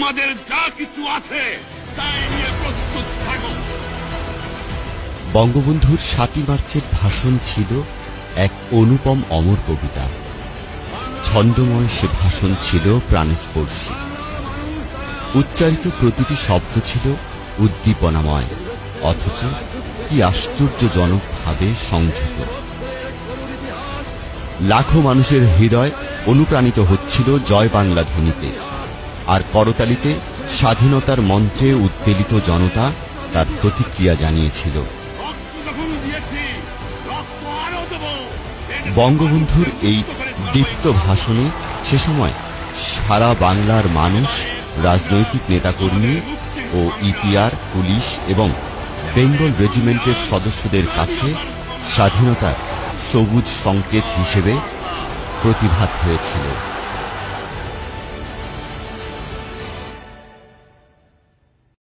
তোমাদের যা কিছু আছে তাই নিয়ে প্রস্তুত থাকো। বঙ্গবন্ধুর ৭ই মার্চের ভাষণ ছিল এক অনুপম অমর কবিতা। ছন্দময় সে ভাষণ ছিল প্রাণস্পর্শী। উচ্চারিত প্রতিটি শব্দ ছিল উদ্দীপনাময়, অথচ কি আশ্চর্যজনকভাবে সংযত। লাখো মানুষের হৃদয় অনুপ্রাণিত হচ্ছিল জয় বাংলা ধ্বনিতে, আর করতালিতে স্বাধীনতার মন্ত্রে উদ্বেলিত জনতা তার প্রতিক্রিয়া জানিয়েছিল। বঙ্গবন্ধুর এই দীপ্ত ভাষণে সে সময় সারা বাংলার মানুষ, রাজনৈতিক নেতাকর্মী ও ইপিআর, পুলিশ এবং বেঙ্গল রেজিমেন্টের সদস্যদের কাছে স্বাধীনতার সবুজ সংকেত হিসেবে প্রতিভাত হয়েছিল।